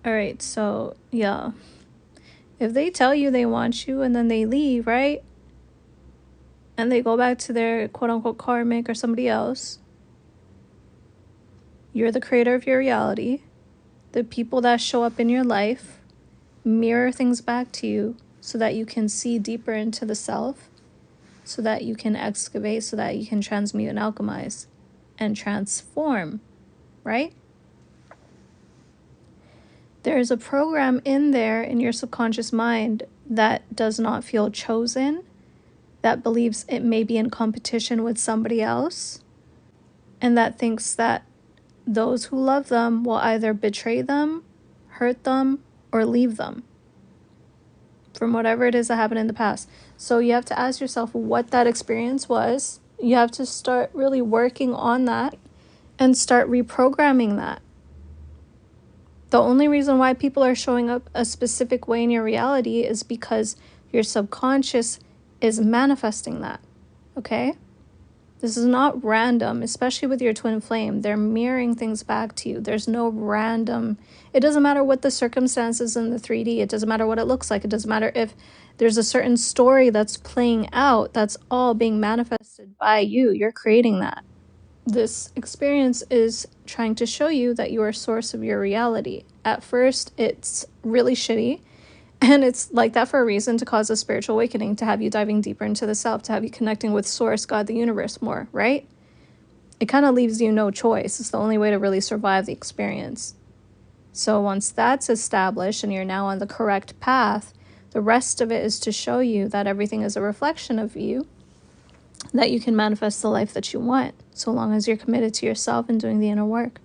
All right, so yeah, if they tell you they want you and then they leave, right? And they go back to their quote-unquote karmic or somebody else, you're the creator of your reality. The people that show up in your life mirror things back to you so that you can see deeper into the self, so that you can excavate, so that you can transmute and alchemize and transform, right? There's a program in there in your subconscious mind that does not feel chosen, that believes it may be in competition with somebody else, and that thinks that those who love them will either betray them, hurt them, or leave them from whatever it is that happened in the past. So you have to ask yourself what that experience was. You have to start really working on that and start reprogramming that. The only reason why people are showing up a specific way in your reality is because your subconscious is manifesting that, okay? This is not random, especially with your twin flame. They're mirroring things back to you. There's no random. It doesn't matter what the circumstances in the 3D. It doesn't matter what it looks like. It doesn't matter if there's a certain story that's playing out. That's all being manifested by you. You're creating that. This experience is trying to show you that you are source of your reality. At first, it's really shitty. And it's like that for a reason, to cause a spiritual awakening, to have you diving deeper into the self, to have you connecting with source, God, the universe more, right? It kind of leaves you no choice. It's the only way to really survive the experience. So once that's established and you're now on the correct path, the rest of it is to show you that everything is a reflection of you, that you can manifest the life that you want, so long as you're committed to yourself and doing the inner work.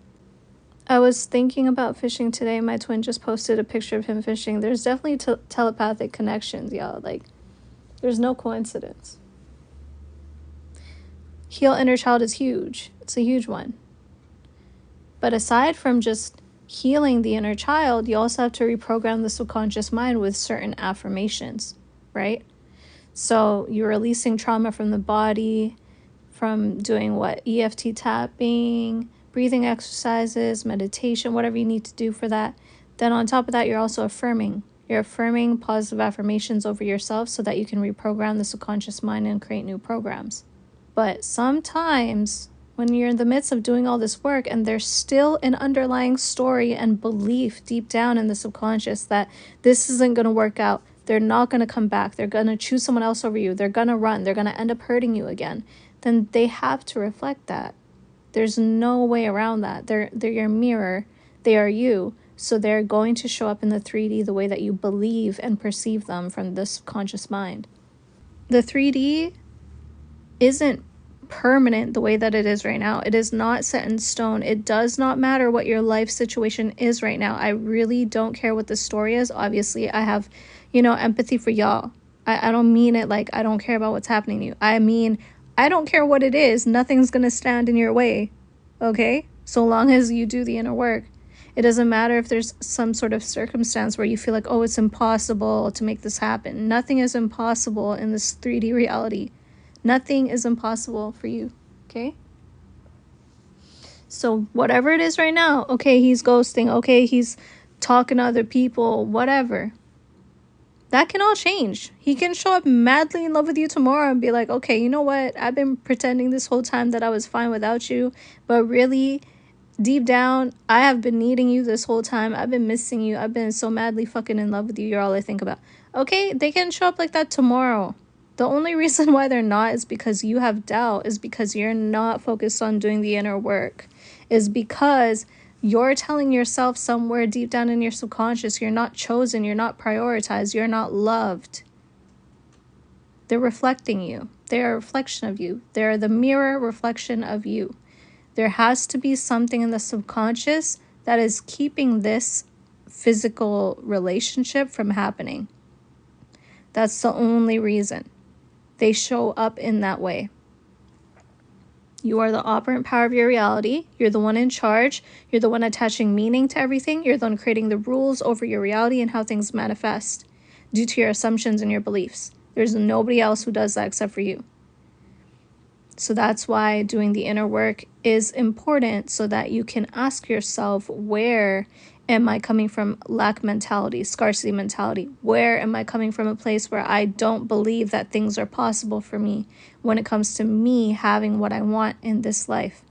I was thinking about fishing today. My twin just posted a picture of him fishing. There's definitely telepathic connections, y'all. Like, there's no coincidence. Heal inner child is huge. It's a huge one. But aside from just healing the inner child, you also have to reprogram the subconscious mind with certain affirmations, right? So you're releasing trauma from the body, from doing what? EFT tapping, breathing exercises, meditation, whatever you need to do for that. Then on top of that, you're also affirming. You're affirming positive affirmations over yourself so that you can reprogram the subconscious mind and create new programs. But sometimes when you're in the midst of doing all this work and there's still an underlying story and belief deep down in the subconscious that this isn't going to work out, they're not going to come back, they're going to choose someone else over you, they're going to run, they're going to end up hurting you again, then they have to reflect that. There's no way around that. They're your mirror. They are you. So they're going to show up in the 3D the way that you believe and perceive them from the subconscious mind. The 3D isn't permanent the way that it is right now. It is not set in stone. It does not matter what your life situation is right now. I really don't care what the story is. Obviously, I have, empathy for y'all. I don't mean it like I don't care about what's happening to you. I mean, I don't care what it is. Nothing's going to stand in your way, okay? So long as you do the inner work. It doesn't matter if there's some sort of circumstance where you feel like, oh, it's impossible to make this happen. Nothing is impossible in this 3D reality. Nothing is impossible for you, okay? So whatever it is right now, okay, he's ghosting, okay, he's talking to other people, whatever. That can all change. He can show up madly in love with you tomorrow and be like, okay, you know what? I've been pretending this whole time that I was fine without you. But really, deep down, I have been needing you this whole time. I've been missing you. I've been so madly fucking in love with you. You're all I think about. Okay, they can show up like that tomorrow. The only reason why they're not is because you have doubt, is because you're not focused on doing the inner work, is because you're telling yourself somewhere deep down in your subconscious, you're not chosen, you're not prioritized, you're not loved. They're reflecting you. They're a reflection of you. They're the mirror reflection of you. There has to be something in the subconscious that is keeping this physical relationship from happening. That's the only reason. They show up in that way. You are the operant power of your reality. You're the one in charge. You're the one attaching meaning to everything. You're the one creating the rules over your reality and how things manifest due to your assumptions and your beliefs. There's nobody else who does that except for you. So that's why doing the inner work is important, so that you can ask yourself where am I coming from lack mentality, scarcity mentality? Where am I coming from a place where I don't believe that things are possible for me when it comes to me having what I want in this life?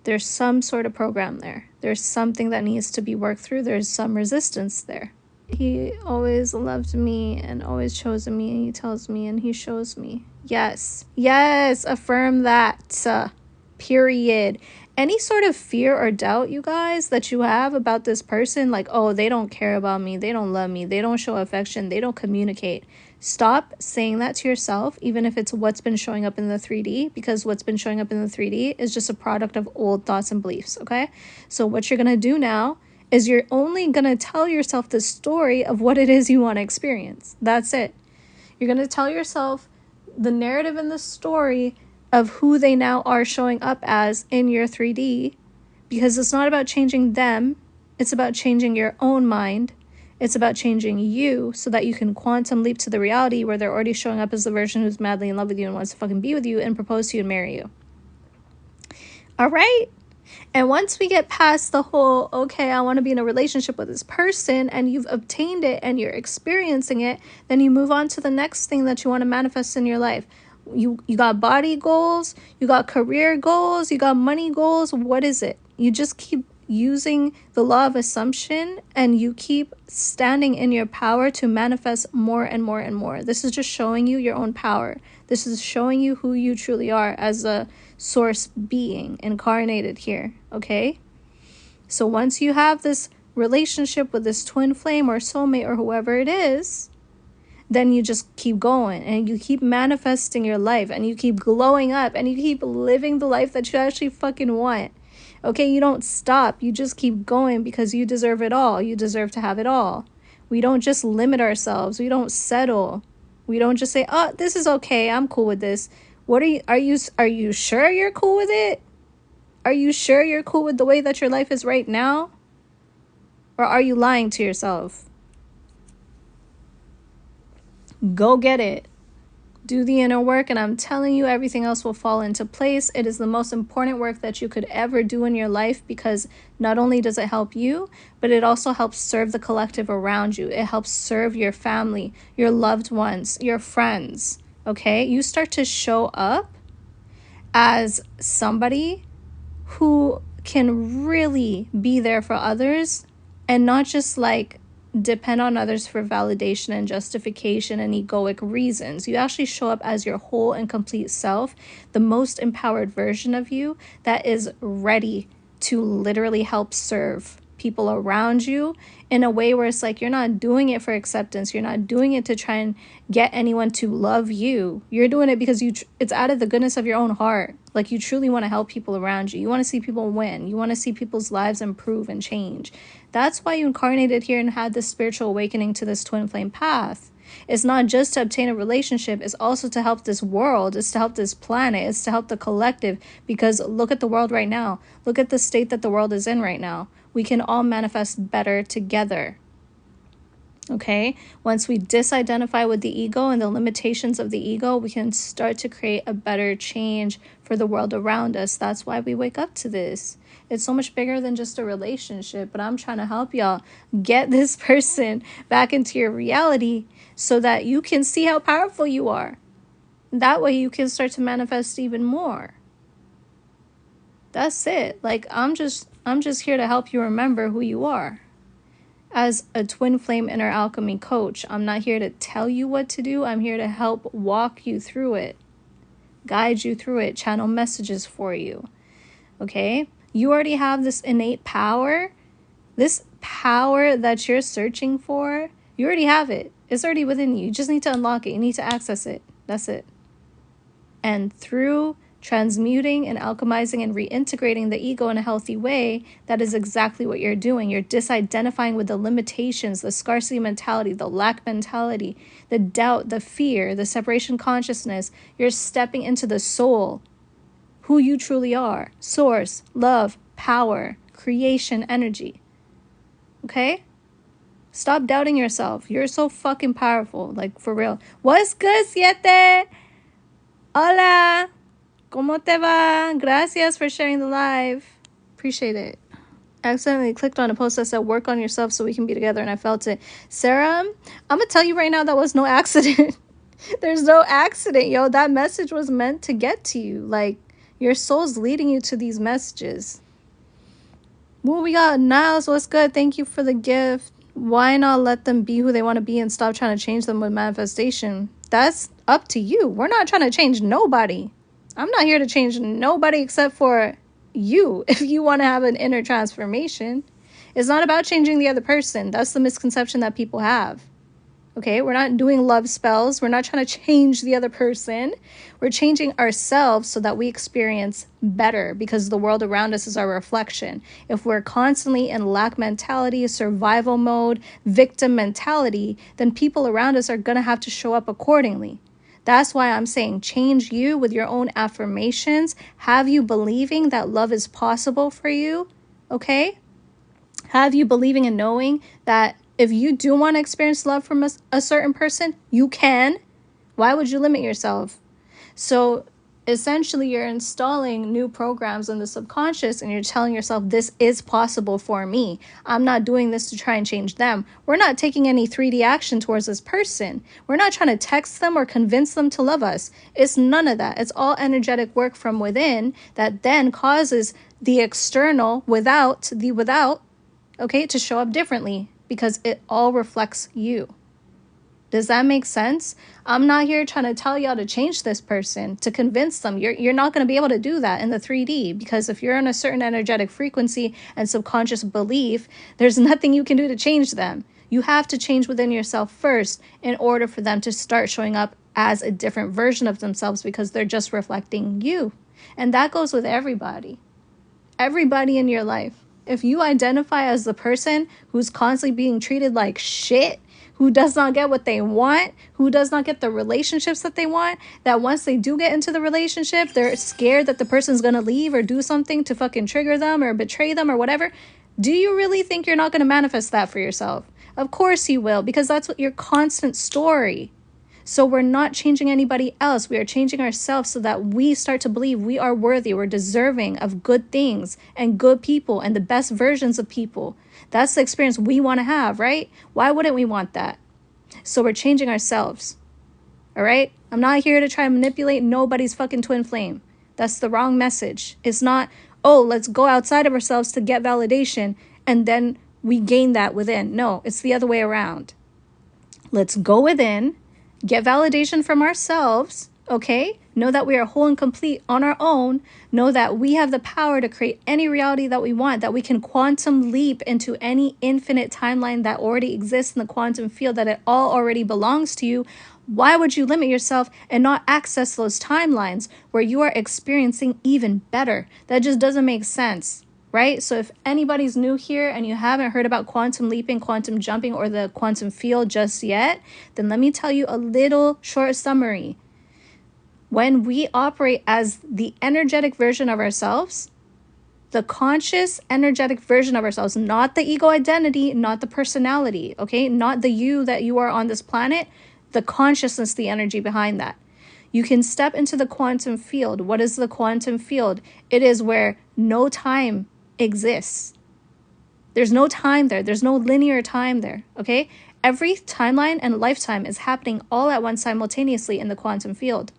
There's some sort of program there. There's something that needs to be worked through. There's some resistance there. He always loved me and always chosen me, and he tells me and he shows me. Yes. Yes, affirm that. Period. Any sort of fear or doubt, you guys, that you have about this person, like, oh, they don't care about me, they don't love me, they don't show affection, they don't communicate. Stop saying that to yourself, even if it's what's been showing up in the 3D, because what's been showing up in the 3D is just a product of old thoughts and beliefs, okay? So what you're going to do now is you're only going to tell yourself the story of what it is you want to experience. That's it. You're going to tell yourself the narrative and the story of who they now are showing up as in your 3D, because it's not about changing them. It's about changing your own mind. It's about changing you so that you can quantum leap to the reality where they're already showing up as the version who's madly in love with you and wants to fucking be with you and propose to you and marry you. All right? And once we get past the whole, okay, I want to be in a relationship with this person, and you've obtained it and you're experiencing it, then you move on to the next thing that you want to manifest in your life. You got body goals, you got career goals, you got money goals. What is it? You just keep using the law of assumption, and you keep standing in your power to manifest more and more and more. This is just showing you your own power. This is showing you who you truly are as a source being incarnated here, okay? So once you have this relationship with this twin flame or soulmate or whoever it is, then you just keep going and you keep manifesting your life and you keep glowing up and you keep living the life that you actually fucking want. Okay, you don't stop. You just keep going because you deserve it all. You deserve to have it all. We don't just limit ourselves. We don't settle. We don't just say, "Oh, this is okay. I'm cool with this." What are you sure you're cool with it? Are you sure you're cool with the way that your life is right now? Or are you lying to yourself? Go get it. Do the inner work, and I'm telling you, everything else will fall into place. It is the most important work that you could ever do in your life, because not only does it help you, but it also helps serve the collective around you. It helps serve your family, your loved ones, your friends. Okay? You start to show up as somebody who can really be there for others and not just like depend on others for validation and justification and egoic reasons. You actually show up as your whole and complete self, the most empowered version of you that is ready to literally help serve people around you in a way where it's like you're not doing it for acceptance. You're not doing it to try and get anyone to love you. You're doing it because it's out of the goodness of your own heart. Like, you truly want to help people around you. You want to see people win. You want to see people's lives improve and change. That's why you incarnated here and had this spiritual awakening to this twin flame path. It's not just to obtain a relationship. It's also to help this world. It's to help this planet. It's to help the collective. Because look at the world right now. Look at the state that the world is in right now. We can all manifest better together. Okay? Once we disidentify with the ego and the limitations of the ego, we can start to create a better change for the world around us. That's why we wake up to this. It's so much bigger than just a relationship, but I'm trying to help y'all get this person back into your reality so that you can see how powerful you are. That way you can start to manifest even more. That's it. Like, I'm just here to help you remember who you are. As a twin flame inner alchemy coach, I'm not here to tell you what to do. I'm here to help walk you through it, guide you through it, channel messages for you. Okay? You already have this innate power. This power that you're searching for, you already have it. It's already within you. You just need to unlock it. You need to access it. That's it. And through transmuting and alchemizing and reintegrating the ego in a healthy way, that is exactly what you're doing. You're disidentifying with the limitations, the scarcity mentality, the lack mentality, the doubt, the fear, the separation consciousness. You're stepping into the soul, who you truly are. Source, love, power, creation, energy. Okay? Stop doubting yourself. You're so fucking powerful. Like, for real. What's good, Siete? Hola. ¿Cómo te va? Gracias for sharing the live. Appreciate it. accidentally clicked on a post that said work on yourself so we can be together, and I felt it. Sarah, I'm gonna tell you right now, that was no accident. There's no accident, yo. That message was meant to get to you. Like, your soul's leading you to these messages. Well, we got Niles. What's good? Thank you for the gift. Why not let them be who they want to be and stop trying to change them with manifestation? That's up to you. We're not trying to change nobody. I'm not here to change nobody except for you. If you want to have an inner transformation, it's not about changing the other person. That's the misconception that people have. Okay, we're not doing love spells. We're not trying to change the other person. We're changing ourselves so that we experience better, because the world around us is our reflection. If we're constantly in lack mentality, survival mode, victim mentality, then people around us are going to have to show up accordingly. That's why I'm saying change you with your own affirmations. Have you believing that love is possible for you, okay? Have you believing and knowing that if you do want to experience love from a certain person, you can. Why would you limit yourself? So essentially, you're installing new programs in the subconscious and you're telling yourself, this is possible for me. I'm not doing this to try and change them. We're not taking any 3D action towards this person. We're not trying to text them or convince them to love us. It's none of that. It's all energetic work from within that then causes the external without, okay, to show up differently, because it all reflects you. Does that make sense? I'm not here trying to tell y'all to change this person, to convince them. You're not going to be able to do that in the 3D, because if you're on a certain energetic frequency and subconscious belief, there's nothing you can do to change them. You have to change within yourself first in order for them to start showing up as a different version of themselves, because they're just reflecting you. And that goes with everybody. Everybody in your life. If you identify as the person who's constantly being treated like shit, who does not get what they want, who does not get the relationships that they want, that once they do get into the relationship, they're scared that the person's going to leave or do something to fucking trigger them or betray them or whatever, do you really think you're not going to manifest that for yourself? Of course you will, because that's what your constant story. So we're not changing anybody else. We are changing ourselves so that we start to believe we are worthy. We're deserving of good things and good people and the best versions of people. That's the experience we want to have, right? Why wouldn't we want that? So we're changing ourselves. All right? I'm not here to try and manipulate nobody's fucking twin flame. That's the wrong message. It's not, oh, let's go outside of ourselves to get validation and then we gain that within. No, it's the other way around. Let's go within, get validation from ourselves, okay? Know that we are whole and complete on our own. Know that we have the power to create any reality that we want, that we can quantum leap into any infinite timeline that already exists in the quantum field, that it all already belongs to you. Why would you limit yourself and not access those timelines where you are experiencing even better? That just doesn't make sense. Right? So if anybody's new here and you haven't heard about quantum leaping, quantum jumping, or the quantum field just yet, then let me tell you a little short summary. When we operate as the energetic version of ourselves, the conscious energetic version of ourselves, not the ego identity, not the personality, okay? Not the you that you are on this planet, the consciousness, the energy behind that. You can step into the quantum field. What is the quantum field? It is where no time exists. There's no time there. There's no linear time there, okay? Every timeline and lifetime is happening all at once simultaneously in the quantum field.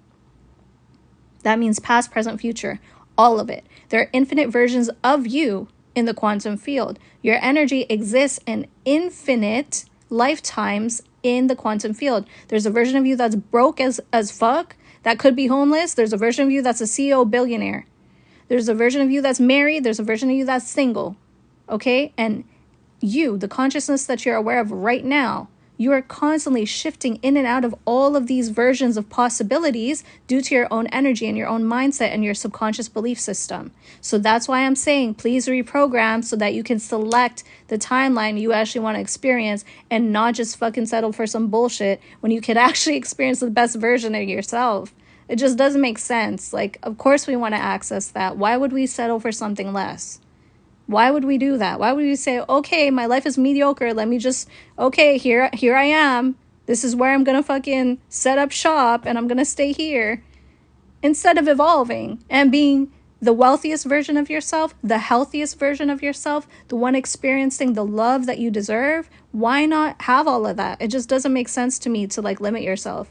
That means past, present, future, all of it. There are infinite versions of you in the quantum field. Your energy exists in infinite lifetimes in the quantum field. There's a version of you that's broke as fuck, that could be homeless. There's a version of you that's a CEO billionaire. There's a version of you that's married. There's a version of you that's single. Okay? And you, the consciousness that you're aware of right now, you are constantly shifting in and out of all of these versions of possibilities due to your own energy and your own mindset and your subconscious belief system. So that's why I'm saying please reprogram so that you can select the timeline you actually want to experience and not just fucking settle for some bullshit when you could actually experience the best version of yourself. It just doesn't make sense. Like, of course we want to access that. Why would we settle for something less? Why would we do that? Why would we say, okay, my life is mediocre. Let me just, okay, here I am. This is where I'm going to fucking set up shop and I'm going to stay here. Instead of evolving and being the wealthiest version of yourself, the healthiest version of yourself, the one experiencing the love that you deserve, why not have all of that? It just doesn't make sense to me to like limit yourself.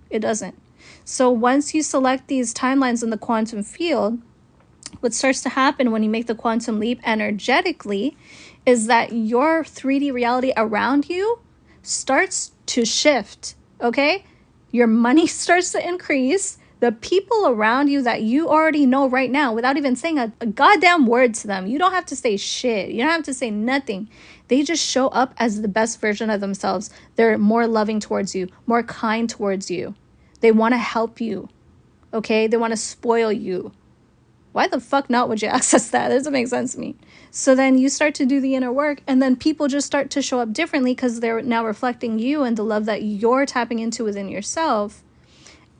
It doesn't. So once you select these timelines in the quantum field, what starts to happen when you make the quantum leap energetically is that your 3D reality around you starts to shift, okay? Your money starts to increase. The people around you that you already know right now, without even saying a goddamn word to them, you don't have to say shit. You don't have to say nothing. They just show up as the best version of themselves. They're more loving towards you, more kind towards you. They want to help you, okay? They want to spoil you. Why the fuck not would you access that? That doesn't make sense to me. So then you start to do the inner work, and then people just start to show up differently because they're now reflecting you and the love that you're tapping into within yourself.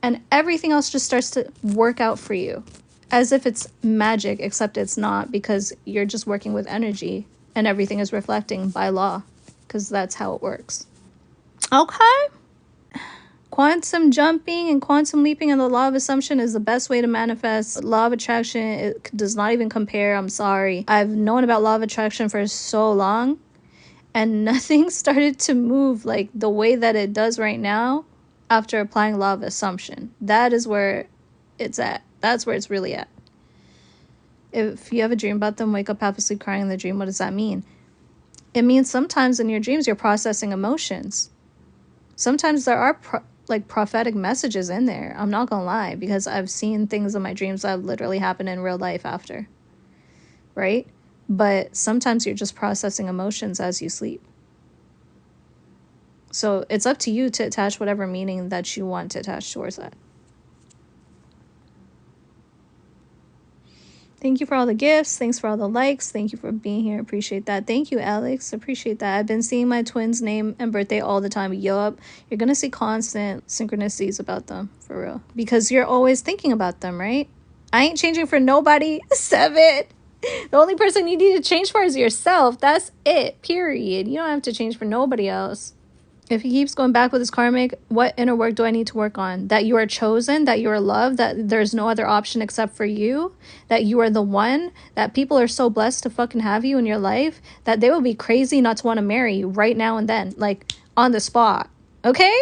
And everything else just starts to work out for you as if it's magic, except it's not, because you're just working with energy and everything is reflecting by law, because that's how it works. Okay. Quantum jumping and quantum leaping and the law of assumption is the best way to manifest. Law of attraction, it does not even compare. I'm sorry. I've known about law of attraction for so long, and nothing started to move like the way that it does right now after applying law of assumption. That is where it's at. That's where it's really at. If you have a dream about them, wake up half asleep crying in the dream, what does that mean? It means sometimes in your dreams you're processing emotions. Sometimes there are prophetic messages in there. I'm not gonna lie, because I've seen things in my dreams that have literally happened in real life after, right? But sometimes you're just processing emotions as you sleep. So it's up to you to attach whatever meaning that you want to attach towards that. Thank you for all the gifts. Thanks for all the likes. Thank you for being here. Appreciate that. Thank you, Alex. Appreciate that. I've been seeing my twins' name and birthday all the time. Yup. You're going to see constant synchronicities about them, for real. Because you're always thinking about them, right? I ain't changing for nobody. 7. The only person you need to change for is yourself. That's it. Period. You don't have to change for nobody else. If he keeps going back with his karmic, what inner work do I need to work on? That you are chosen, that you are loved, that there's no other option except for you, that you are the one, that people are so blessed to fucking have you in your life, that they would be crazy not to want to marry you right now and then, like on the spot. Okay?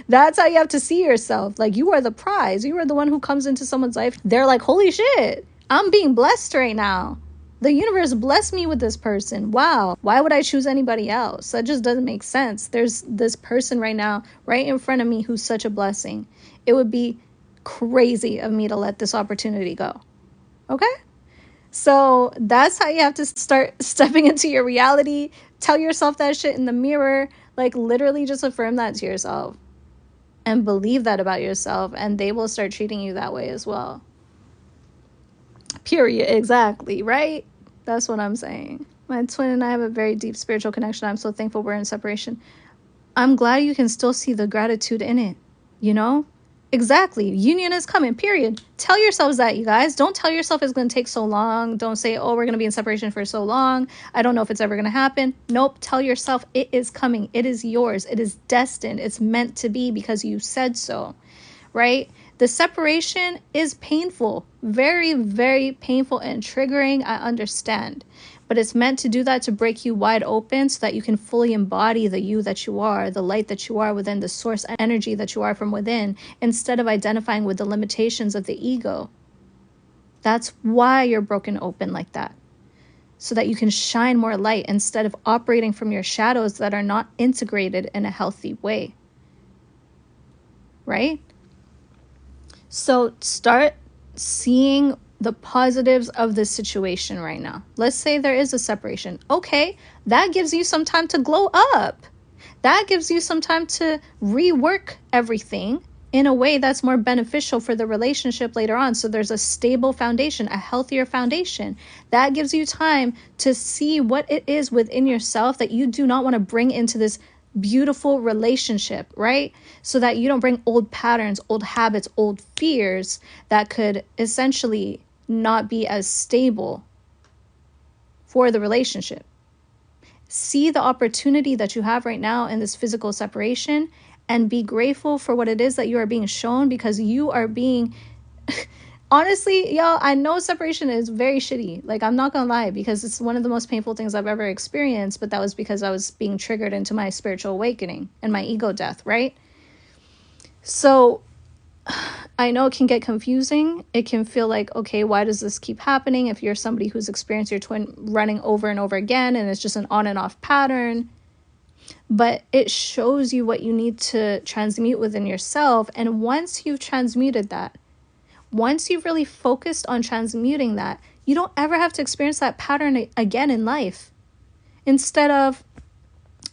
That's how you have to see yourself. Like, you are the prize. You are the one who comes into someone's life. They're like, holy shit, I'm being blessed right now. The universe blessed me with this person. Wow. Why would I choose anybody else? That just doesn't make sense. There's this person right now, right in front of me, who's such a blessing. It would be crazy of me to let this opportunity go. Okay? So that's how you have to start stepping into your reality. Tell yourself that shit in the mirror. Like, literally just affirm that to yourself. And believe that about yourself. And they will start treating you that way as well. Period. Exactly. Right? That's what I'm saying. My twin and I have a very deep spiritual connection. I'm so thankful we're in separation. I'm glad you can still see the gratitude in it. You know? Exactly. Union is coming. Period. Tell yourselves that, you guys. Don't tell yourself it's going to take so long. Don't say, oh, we're going to be in separation for so long. I don't know if it's ever going to happen. Nope. Tell yourself it is coming. It is yours. It is destined. It's meant to be because you said so. Right? The separation is painful, very, very painful and triggering. I understand, but it's meant to do that, to break you wide open so that you can fully embody the you that you are, the light that you are within, the source energy that you are from within, instead of identifying with the limitations of the ego. That's why you're broken open like that, so that you can shine more light instead of operating from your shadows that are not integrated in a healthy way. Right? So start seeing the positives of this situation right now. Let's say there is a separation. Okay, that gives you some time to glow up. That gives you some time to rework everything in a way that's more beneficial for the relationship later on. So there's a stable foundation, a healthier foundation. That gives you time to see what it is within yourself that you do not want to bring into this beautiful relationship, right? So that you don't bring old patterns, old habits, old fears that could essentially not be as stable for the relationship. See the opportunity that you have right now in this physical separation and be grateful for what it is that you are being shown, because you are being Honestly, y'all, I know separation is very shitty. Like, I'm not gonna lie, because it's one of the most painful things I've ever experienced, but that was because I was being triggered into my spiritual awakening and my ego death, right? So I know it can get confusing. It can feel like, okay, why does this keep happening? If you're somebody who's experienced your twin running over and over again and it's just an on and off pattern. But it shows you what you need to transmute within yourself. And once you've transmuted that, once you've really focused on transmuting that, you don't ever have to experience that pattern again in life. Instead of,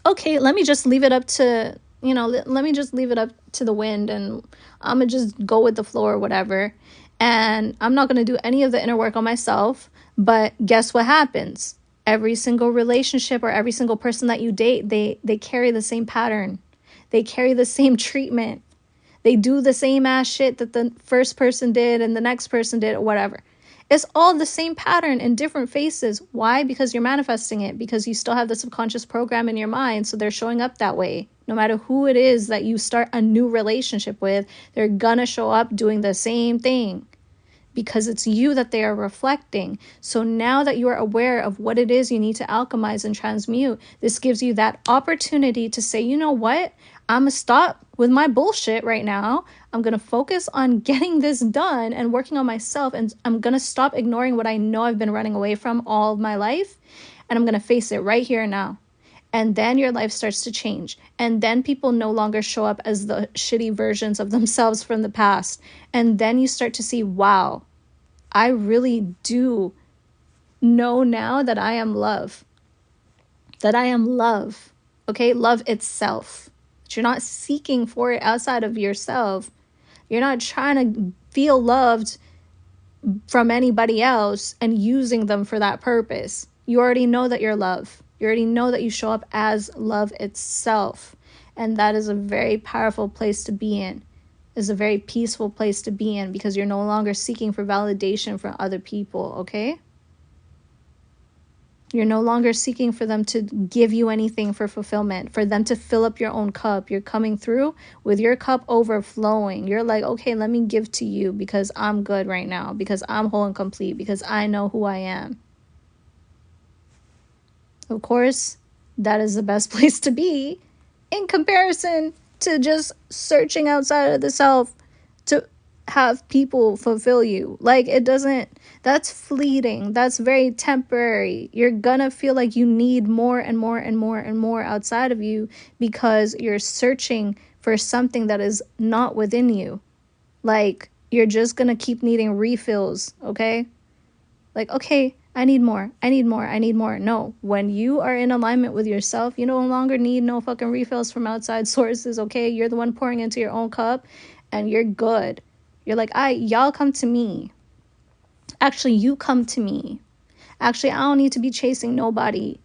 okay, let me just leave it up to, let me just leave it up to the wind and I'm going to just go with the flow or whatever. And I'm not going to do any of the inner work on myself. But guess what happens? Every single relationship or every single person that you date, they carry the same pattern. They carry the same treatment. They do the same ass shit that the first person did and the next person did or whatever. It's all the same pattern in different faces. Why? Because you're manifesting it. Because you still have the subconscious program in your mind. So they're showing up that way. No matter who it is that you start a new relationship with, they're gonna show up doing the same thing. Because it's you that they are reflecting. So now that you are aware of what it is you need to alchemize and transmute, this gives you that opportunity to say, you know what? I'm going to stop with my bullshit right now. I'm going to focus on getting this done and working on myself. And I'm going to stop ignoring what I know I've been running away from all of my life. And I'm going to face it right here and now. And then your life starts to change. And then people no longer show up as the shitty versions of themselves from the past. And then you start to see, wow, I really do know now that I am love. That I am love. Okay? Love itself. But you're not seeking for it outside of yourself. You're not trying to feel loved from anybody else and using them for that purpose. You already know that you're love. You already know that you show up as love itself. And that is a very powerful place to be in. It's a very peaceful place to be in because you're no longer seeking for validation from other people, okay? You're no longer seeking for them to give you anything for fulfillment, for them to fill up your own cup. You're coming through with your cup overflowing. You're like, okay, let me give to you because I'm good right now, because I'm whole and complete, because I know who I am. Of course, that is the best place to be in comparison to just searching outside of the self to have people fulfill you. Like, it doesn't, that's fleeting. That's very temporary. You're gonna feel like you need more and more and more and more outside of you because you're searching for something that is not within you. Like, you're just gonna keep needing refills, okay? Like, okay, I need more. I need more. I need more. No, when you are in alignment with yourself, you no longer need no fucking refills from outside sources, okay? You're the one pouring into your own cup and you're good. You're like, y'all come to me. Actually, you come to me. Actually, I don't need to be chasing nobody.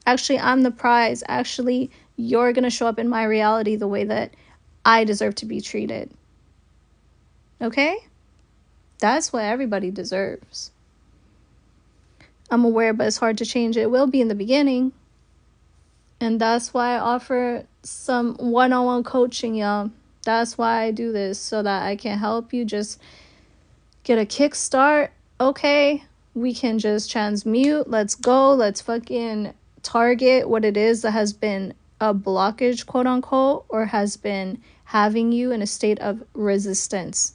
Actually, I'm the prize. Actually, you're going to show up in my reality the way that I deserve to be treated. Okay? That's what everybody deserves. I'm aware, but it's hard to change. It will be in the beginning. And that's why I offer some one-on-one coaching, y'all. That's why I do this, so that I can help you just get a kickstart. Okay, we can just transmute. Let's go. Let's fucking target what it is that has been a blockage, quote unquote, or has been having you in a state of resistance.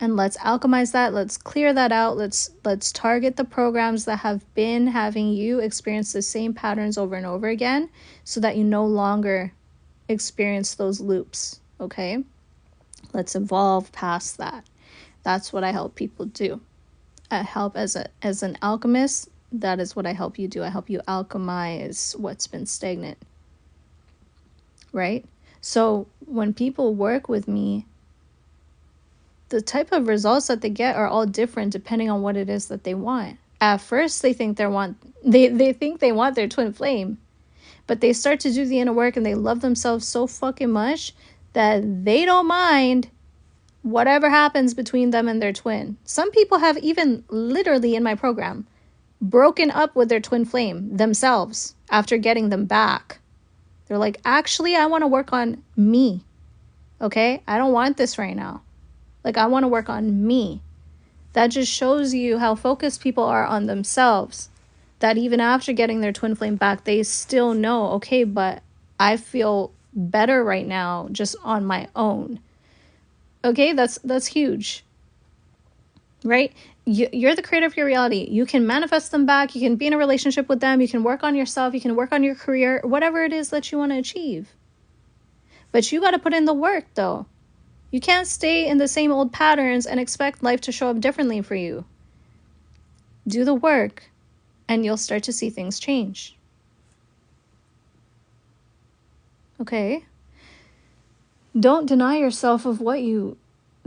And let's alchemize that. Let's clear that out. Let's target the programs that have been having you experience the same patterns over and over again so that you no longer experience those loops, okay? Let's evolve past that. That's what I help people do. I help as an alchemist. That is what I help you do. I help you alchemize what's been stagnant, right? So when people work with me, the type of results that they get are all different depending on what it is that they want. At first, they think they want their twin flame, but they start to do the inner work and they love themselves so fucking much that they don't mind whatever happens between them and their twin. Some people have even literally in my program broken up with their twin flame themselves after getting them back. They're like, actually, I want to work on me. Okay? I don't want this right now. Like, I want to work on me. That just shows you how focused people are on themselves. That even after getting their twin flame back, they still know, okay, but I feel better right now just on my own. Okay, that's huge. Right? You're the creator of your reality. You can manifest them back. You can be in a relationship with them. You can work on yourself. You can work on your career, whatever it is that you want to achieve. But you got to put in the work, though. You can't stay in the same old patterns and expect life to show up differently for you. Do the work, and you'll start to see things change. Okay? Don't deny yourself of what you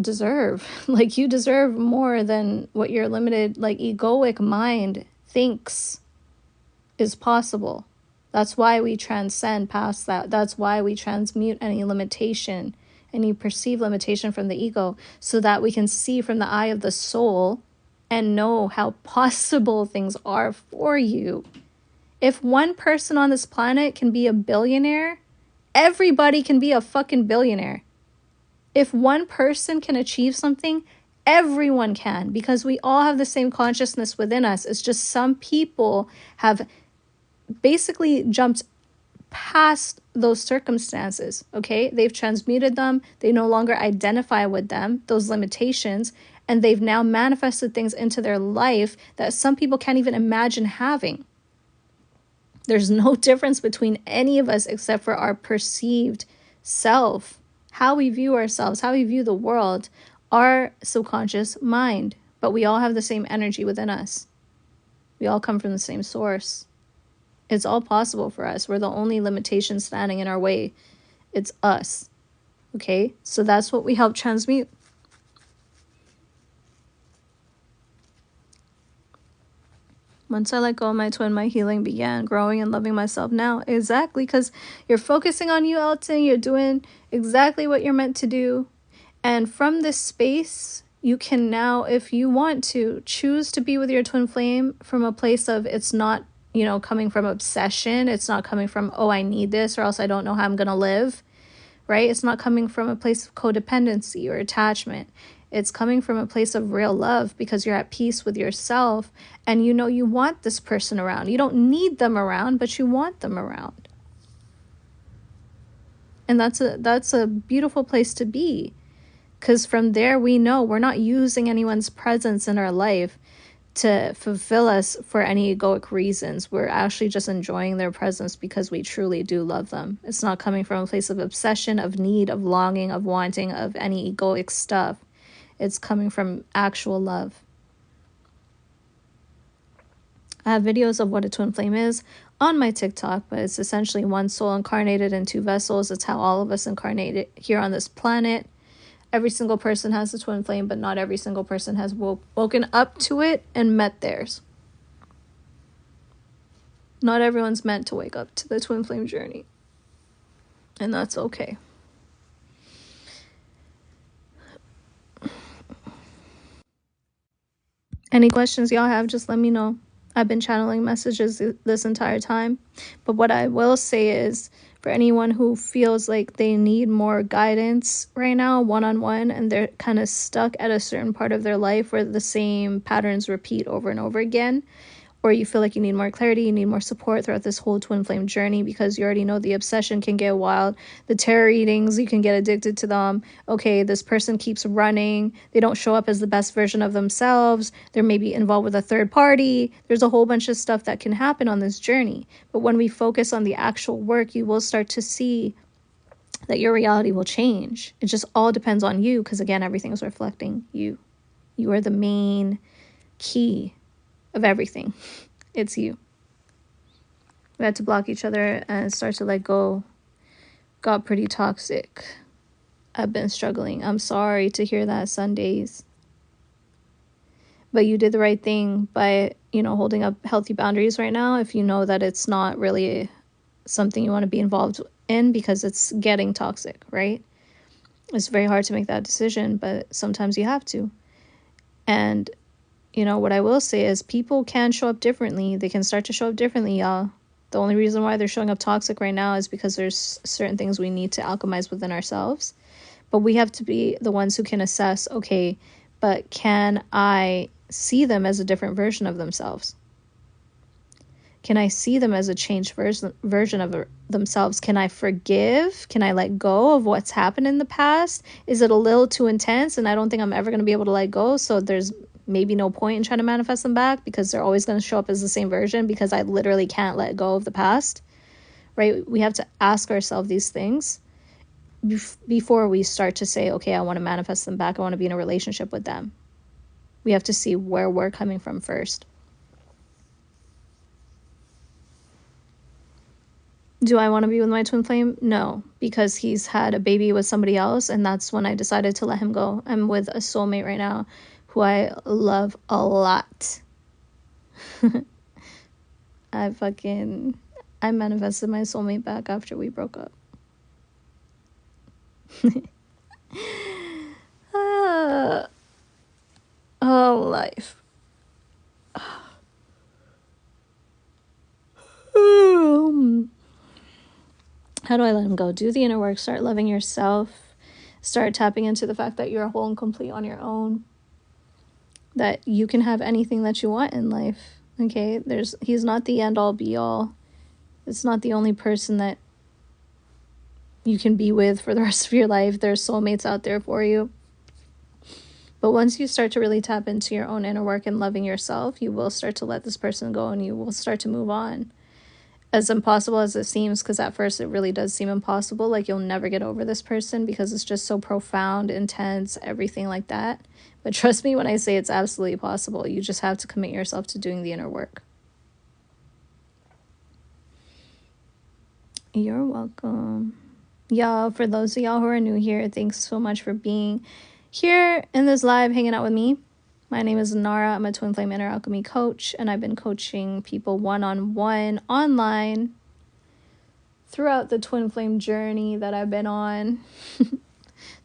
deserve. Like, you deserve more than what your limited, like, egoic mind thinks is possible. That's why we transcend past that. That's why we transmute any limitation, any perceived limitation from the ego, so that we can see from the eye of the soul and know how possible things are for you. If one person on this planet can be a billionaire, everybody can be a fucking billionaire. If one person can achieve something, everyone can, because we all have the same consciousness within us. It's just some people have basically jumped past those circumstances, okay? They've transmuted them. They no longer identify with them, those limitations, and they've now manifested things into their life that some people can't even imagine having. There's no difference between any of us except for our perceived self, how we view ourselves, how we view the world, our subconscious mind. But we all have the same energy within us. We all come from the same source. It's all possible for us. We're the only limitation standing in our way. It's us. Okay? So that's what we help transmute. Once I let go of my twin, my healing began, growing and loving myself now. Exactly, because you're focusing on you, Elton. You're doing exactly what you're meant to do. And from this space, you can now, if you want to, choose to be with your twin flame from a place of it's not, coming from obsession. It's not coming from, oh, I need this or else I don't know how I'm going to live, right? It's not coming from a place of codependency or attachment. It's coming from a place of real love because you're at peace with yourself and you want this person around. You don't need them around, but you want them around. And that's a beautiful place to be, because from there we know we're not using anyone's presence in our life to fulfill us for any egoic reasons. We're actually just enjoying their presence because we truly do love them. It's not coming from a place of obsession, of need, of longing, of wanting, of any egoic stuff. It's coming from actual love. I have videos of what a twin flame is on my TikTok, but it's essentially one soul incarnated in two vessels. It's how all of us incarnated here on this planet. Every single person has a twin flame, but not every single person has woken up to it and met theirs. Not everyone's meant to wake up to the twin flame journey. And that's okay. Any questions y'all have, just let me know. I've been channeling messages this entire time. But what I will say is, for anyone who feels like they need more guidance right now, one-on-one, and they're kind of stuck at a certain part of their life where the same patterns repeat over and over again, or you feel like you need more clarity, you need more support throughout this whole twin flame journey because you already know the obsession can get wild. The tarot readings, you can get addicted to them. Okay, this person keeps running. They don't show up as the best version of themselves. They're maybe involved with a third party. There's a whole bunch of stuff that can happen on this journey. But when we focus on the actual work, you will start to see that your reality will change. It just all depends on you because, again, everything is reflecting you. You are the main key of everything. It's you. We had to block each other and start to let go. Got pretty toxic. I've been struggling. I'm sorry to hear that, Sundays. But you did the right thing by, holding up healthy boundaries right now if you know that it's not really something you want to be involved in because it's getting toxic, right? It's very hard to make that decision, but sometimes you have to. And what I will say is people can show up differently. They can start to show up differently, y'all. The only reason why they're showing up toxic right now is because there's certain things we need to alchemize within ourselves. But we have to be the ones who can assess, okay, but can I see them as a different version of themselves? Can I see them as a changed version of themselves? Can I forgive? Can I let go of what's happened in the past? Is it a little too intense and I don't think I'm ever going to be able to let go? So there's maybe no point in trying to manifest them back because they're always going to show up as the same version because I literally can't let go of the past, right? We have to ask ourselves these things before we start to say, okay, I want to manifest them back. I want to be in a relationship with them. We have to see where we're coming from first. Do I want to be with my twin flame? No, because he's had a baby with somebody else, and that's when I decided to let him go. I'm with a soulmate right now who I love a lot. I manifested my soulmate back after we broke up. Oh, life. How do I let him go? Do the inner work. Start loving yourself. Start tapping into the fact that you're whole and complete on your own. That you can have anything that you want in life. Okay? He's not the end all be all. It's not the only person that you can be with for the rest of your life. There's soulmates out there for you. But once you start to really tap into your own inner work and loving yourself, you will start to let this person go and you will start to move on. As impossible as it seems, because at first it really does seem impossible, like you'll never get over this person because it's just so profound, intense, everything like that. But trust me when I say it's absolutely possible. You just have to commit yourself to doing the inner work. You're welcome. Y'all, for those of y'all who are new here, thanks so much for being here in this live, hanging out with me. My name is Nara. I'm a twin flame inner alchemy coach, and I've been coaching people one-on-one online throughout the twin flame journey that I've been on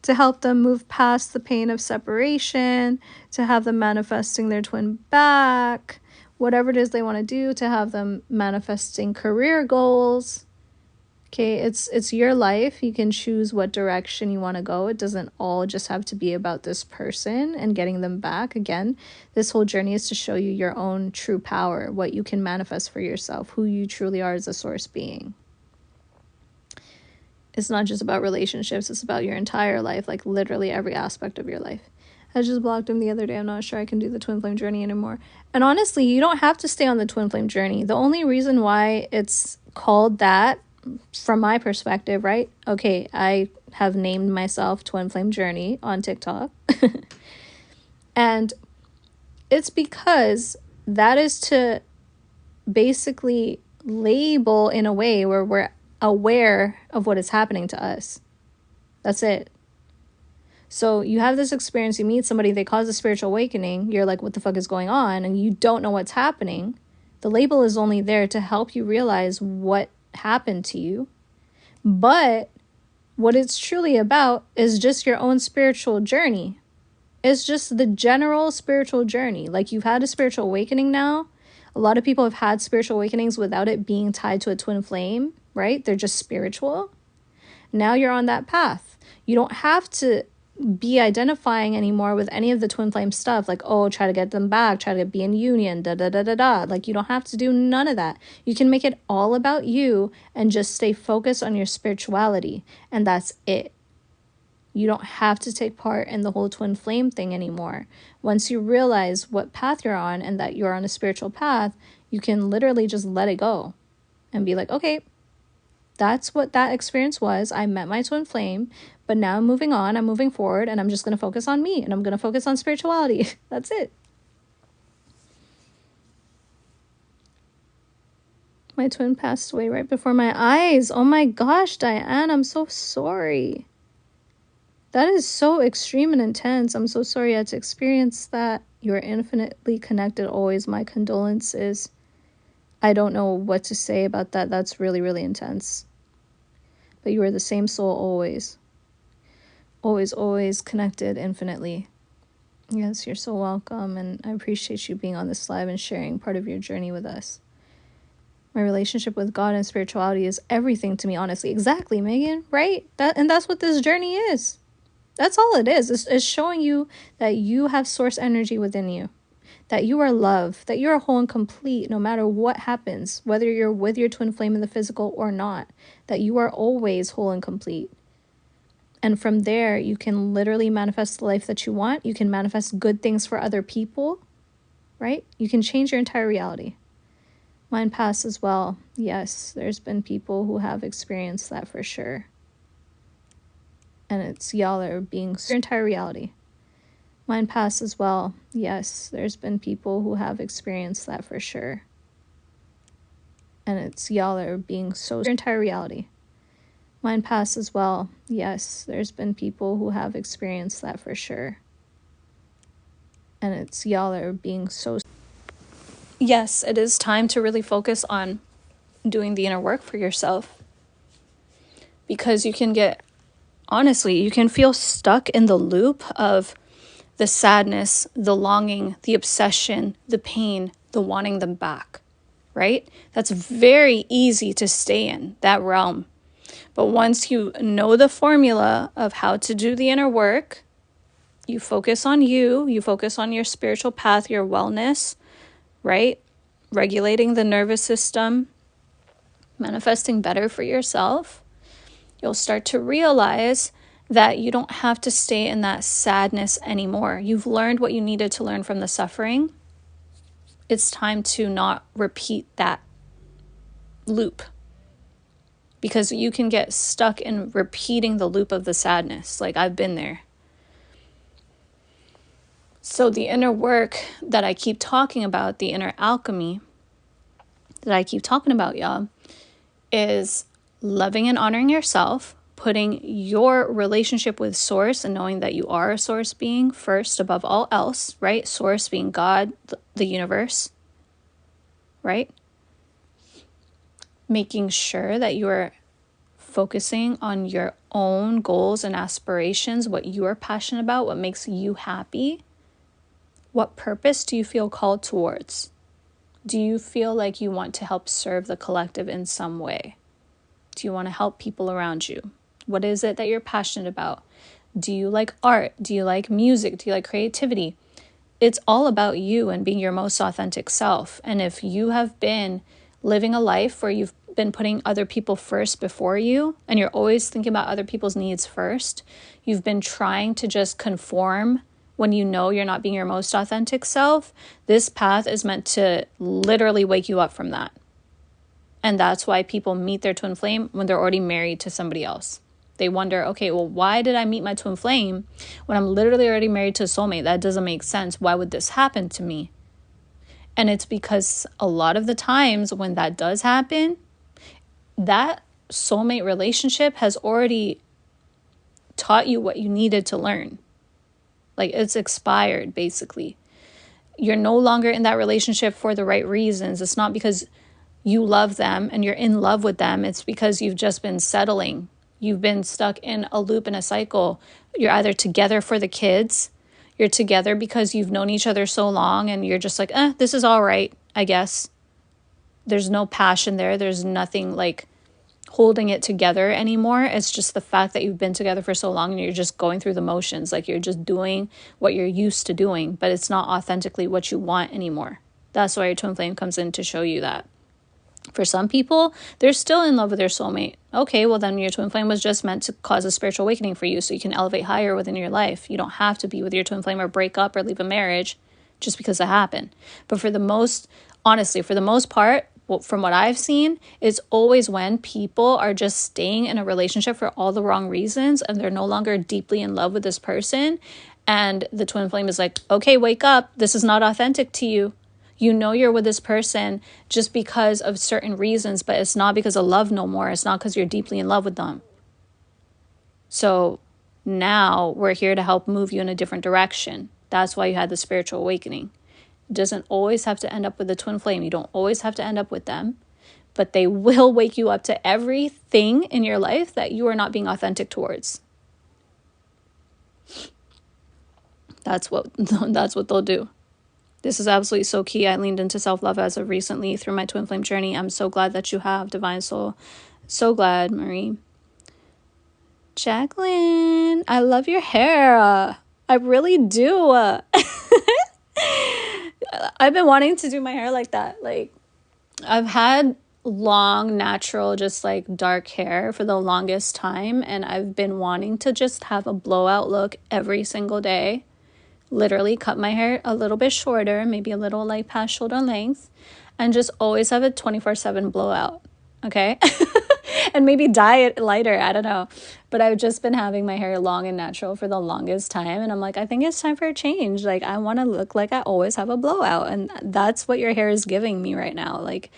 to help them move past the pain of separation, to have them manifesting their twin back, whatever it is they want to do, to have them manifesting career goals. Okay, it's your life. You can choose what direction you want to go. It doesn't all just have to be about this person and getting them back. Again, this whole journey is to show you your own true power, what you can manifest for yourself, who you truly are as a source being. It's not just about relationships. It's about your entire life, like literally every aspect of your life. I just blocked him the other day. I'm not sure I can do the twin flame journey anymore. And honestly, you don't have to stay on the twin flame journey. The only reason why it's called that, from my perspective, right? Okay, I have named myself Twin Flame Journey on TikTok. And it's because that is to basically label in a way where we're aware of what is happening to us. That's it. So you have this experience, you meet somebody, they cause a spiritual awakening, you're like, what the fuck is going on? And you don't know what's happening. The label is only there to help you realize what happened to you. But what it's truly about is just your own spiritual journey. It's just the general spiritual journey. Like, you've had a spiritual awakening now. A lot of people have had spiritual awakenings without it being tied to a twin flame, right? They're just spiritual. Now you're on that path. You don't have to be identifying anymore with any of the twin flame stuff, like, oh, try to get them back, try to be in union, da. Like, you don't have to do none of that. You can make it all about you and just stay focused on your spirituality, and that's it. You don't have to take part in the whole twin flame thing anymore. Once you realize what path you're on and that you're on a spiritual path, you can literally just let it go and be like, okay, that's what that experience was. I met my twin flame, but now I'm moving on, I'm moving forward, and I'm just going to focus on me, and I'm going to focus on spirituality. That's it. My twin passed away right before my eyes. Oh my gosh, Diane, I'm so sorry. That is so extreme and intense. I'm so sorry you had to experience that. You are infinitely connected always. My condolences. I don't know what to say about that. That's really, really intense. But you are the same soul always. Always, always connected infinitely. Yes, you're so welcome. And I appreciate you being on this live and sharing part of your journey with us. My relationship with God and spirituality is everything to me, honestly. Exactly, Megan, right? And that's what this journey is. That's all it is. It's showing you that you have source energy within you, that you are love, that you are whole and complete no matter what happens, whether you're with your twin flame in the physical or not, that you are always whole and complete. And from there, you can literally manifest the life that you want. You can manifest good things for other people, right? You can change your entire reality. Mine passed as well. Yes, there's been people who have experienced that for sure. And it's y'all are being your entire reality. Mine passed as well. Yes, there's been people who have experienced that for sure. And it's y'all are being so your entire reality. Mine passed as well. Yes, there's been people who have experienced that for sure. And it's y'all are being so. Yes, it is time to really focus on doing the inner work for yourself. Because you can get, honestly, you can feel stuck in the loop of the sadness, the longing, the obsession, the pain, the wanting them back, right? That's very easy to stay in that realm. But once you know the formula of how to do the inner work, you focus on you focus on your spiritual path, your wellness, right? Regulating the nervous system, manifesting better for yourself, you'll start to realize that you don't have to stay in that sadness anymore. You've learned what you needed to learn from the suffering. It's time to not repeat that loop, because you can get stuck in repeating the loop of the sadness. Like, I've been there. So the inner work that I keep talking about, the inner alchemy that I keep talking about, y'all, is loving and honoring yourself, putting your relationship with source and knowing that you are a source being first above all else, right? Source being God, the universe, right? Making sure that you are focusing on your own goals and aspirations, what you are passionate about, what makes you happy. What purpose do you feel called towards? Do you feel like you want to help serve the collective in some way? Do you want to help people around you? What is it that you're passionate about? Do you like art? Do you like music? Do you like creativity? It's all about you and being your most authentic self. And if you have been living a life where you've been putting other people first before you, and you're always thinking about other people's needs first, you've been trying to just conform when you know you're not being your most authentic self, this path is meant to literally wake you up from that. And that's why people meet their twin flame when they're already married to somebody else. They wonder, okay, well, why did I meet my twin flame when I'm literally already married to a soulmate? That doesn't make sense. Why would this happen to me? And it's because a lot of the times when that does happen, that soulmate relationship has already taught you what you needed to learn. Like, it's expired, basically. You're no longer in that relationship for the right reasons. It's not because you love them and you're in love with them. It's because you've just been settling. You've been stuck in a loop and a cycle. You're either together for the kids, you're together because you've known each other so long and you're just like, this is all right, I guess. There's no passion there. There's nothing like holding it together anymore. It's just the fact that you've been together for so long and you're just going through the motions. Like, you're just doing what you're used to doing, but it's not authentically what you want anymore. That's why your twin flame comes in, to show you that. For some people, they're still in love with their soulmate. Okay, well then your twin flame was just meant to cause a spiritual awakening for you so you can elevate higher within your life. You don't have to be with your twin flame or break up or leave a marriage just because it happened. But for the most part, from what I've seen, it's always when people are just staying in a relationship for all the wrong reasons and they're no longer deeply in love with this person. And the twin flame is like, okay, wake up. This is not authentic to you. You know you're with this person just because of certain reasons, but it's not because of love no more. It's not because you're deeply in love with them. So now we're here to help move you in a different direction. That's why you had the spiritual awakening. It doesn't always have to end up with the twin flame. You don't always have to end up with them, but they will wake you up to everything in your life that you are not being authentic towards. That's what they'll do. This is absolutely so key. I leaned into self-love as of recently through my twin flame journey. I'm so glad that you have, Divine Soul. So glad, Marie. Jacqueline, I love your hair. I really do. I've been wanting to do my hair like that. Like, I've had long, natural, just like dark hair for the longest time. And I've been wanting to just have a blowout look every single day. Literally cut my hair a little bit shorter, maybe a little like past shoulder length, and just always have a 24/7 blowout. Okay. And maybe dye it lighter. I don't know. But I've just been having my hair long and natural for the longest time. And I'm like, I think it's time for a change. Like, I want to look like I always have a blowout. And that's what your hair is giving me right now. Like,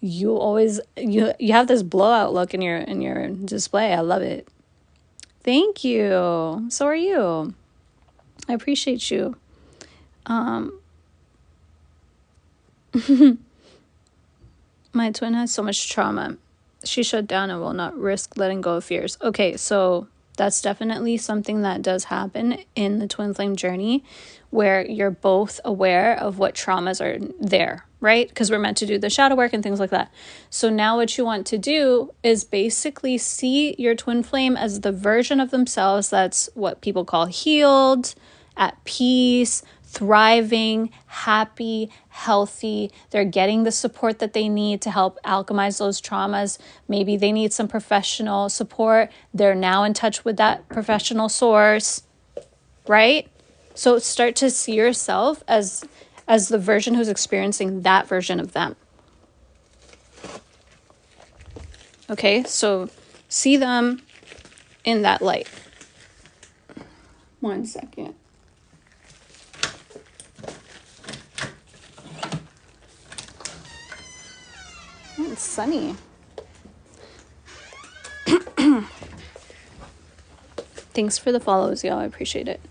you always, you have this blowout look in your display. I love it. Thank you. So are you. I appreciate you. My twin has so much trauma. She shut down and will not risk letting go of fears. Okay, so that's definitely something that does happen in the twin flame journey, where you're both aware of what traumas are there, right? Because we're meant to do the shadow work and things like that. So now what you want to do is basically see your twin flame as the version of themselves that's what people call healed, at peace, thriving, happy, healthy. They're getting the support that they need to help alchemize those traumas. Maybe they need some professional support. They're now in touch with that professional source, right? So start to see yourself as the version who's experiencing that version of them. Okay, so see them in that light. 1 second. It's sunny. Thanks for the follows, y'all. I appreciate it.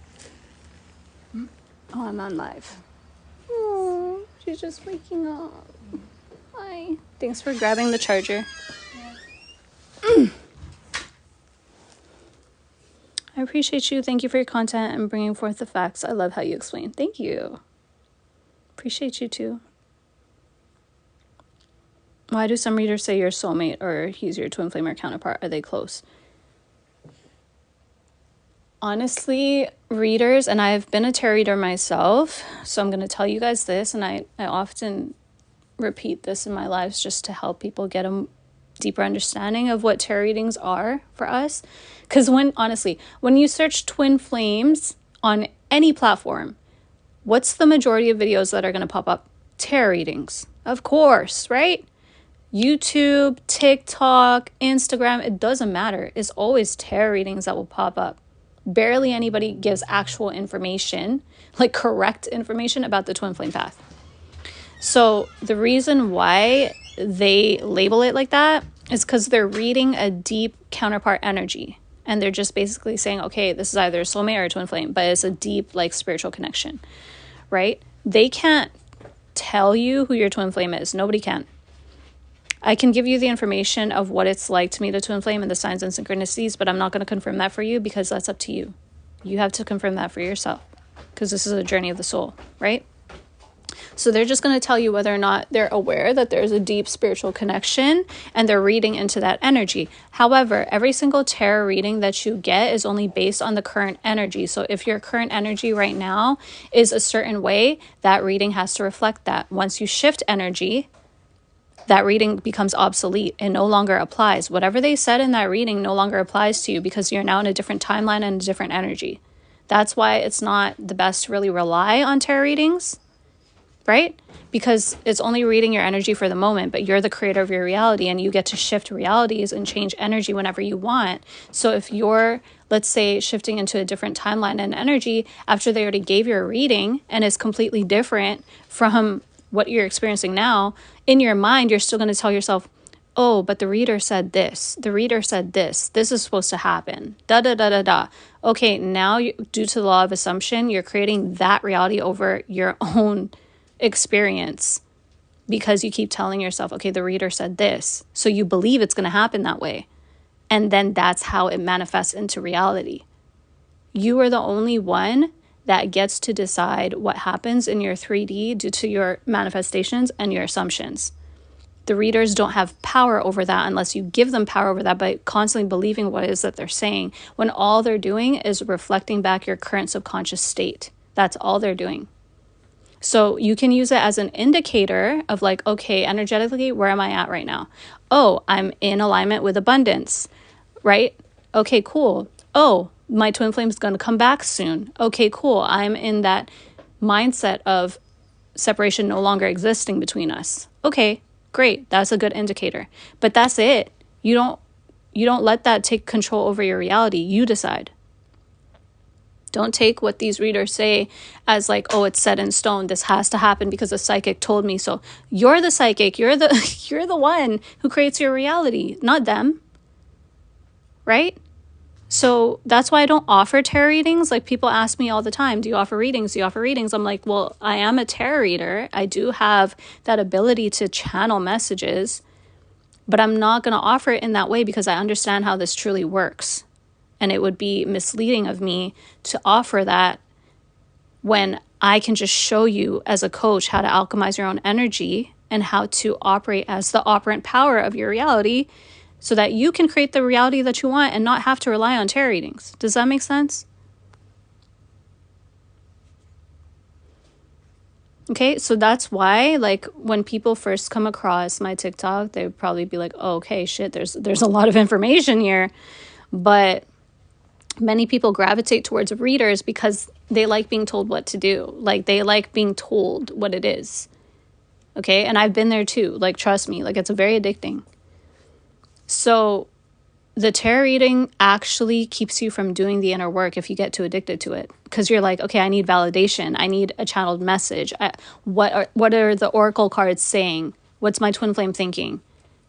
Oh, I'm on live. Oh, she's just waking up. Hi. Thanks for grabbing the charger. Yeah. I appreciate you. Thank you for your content and bringing forth the facts. I love how you explain. Thank you. Appreciate you too. Why do some readers say your soulmate or he's your twin flame or counterpart? Are they close? Honestly, readers, and I've been a tarot reader myself, so I'm going to tell you guys this, and I often repeat this in my lives just to help people get a deeper understanding of what tarot readings are for us. Because when you search twin flames on any platform, what's the majority of videos that are going to pop up? Tarot readings, of course, right? YouTube, TikTok, Instagram, it doesn't matter. It's always tarot readings that will pop up. Barely anybody gives actual information, like correct information about the twin flame path. So the reason why they label it like that is because they're reading a deep counterpart energy. And they're just basically saying, okay, this is either a soulmate or a twin flame, but it's a deep, like, spiritual connection, right? They can't tell you who your twin flame is. Nobody can. I can give you the information of what it's like to meet a twin flame and the signs and synchronicities, but I'm not going to confirm that for you because that's up to you. You have to confirm that for yourself because this is a journey of the soul, right? So they're just going to tell you whether or not they're aware that there's a deep spiritual connection and they're reading into that energy. However, every single tarot reading that you get is only based on the current energy. So if your current energy right now is a certain way, that reading has to reflect that. Once you shift energy, that reading becomes obsolete. It no longer applies. Whatever they said in that reading no longer applies to you because you're now in a different timeline and a different energy. That's why it's not the best to really rely on tarot readings, right? Because it's only reading your energy for the moment, but you're the creator of your reality and you get to shift realities and change energy whenever you want. So if you're, let's say, shifting into a different timeline and energy after they already gave you a reading and it's completely different from what you're experiencing now, in your mind, you're still going to tell yourself, oh, but the reader said this. The reader said this. This is supposed to happen. Da, da, da, da, da. Okay, now due to the law of assumption, you're creating that reality over your own experience because you keep telling yourself, okay, the reader said this. So you believe it's going to happen that way. And then that's how it manifests into reality. You are the only one that gets to decide what happens in your 3D due to your manifestations and your assumptions. The readers don't have power over that unless you give them power over that by constantly believing what it is that they're saying, when all they're doing is reflecting back your current subconscious state. That's all they're doing. So you can use it as an indicator of like, okay, energetically, where am I at right now? Oh, I'm in alignment with abundance, right? Okay, cool. Oh, my twin flame is going to come back soon. Okay, cool. I'm in that mindset of separation no longer existing between us. Okay, great. That's a good indicator. But that's it. You don't let that take control over your reality. You decide. Don't take what these readers say as like, oh, it's set in stone. This has to happen because a psychic told me so. You're the psychic. You're the one who creates your reality, not them. Right? So that's why I don't offer tarot readings. Like, people ask me all the time, do you offer readings? Do you offer readings? I'm like, well, I am a tarot reader. I do have that ability to channel messages, but I'm not going to offer it in that way because I understand how this truly works. And it would be misleading of me to offer that when I can just show you as a coach how to alchemize your own energy and how to operate as the operant power of your reality so that you can create the reality that you want and not have to rely on tarot readings. Does that make sense? Okay, so that's why, like, when people first come across my TikTok, they would probably be like, oh, okay, shit, there's a lot of information here. But many people gravitate towards readers because they like being told what to do. Like, they like being told what it is. Okay, and I've been there too. Like, trust me, like, it's very addicting. So the tarot reading actually keeps you from doing the inner work if you get too addicted to it. Because you're like, okay, I need validation. I need a channeled message. What are the oracle cards saying? What's my twin flame thinking?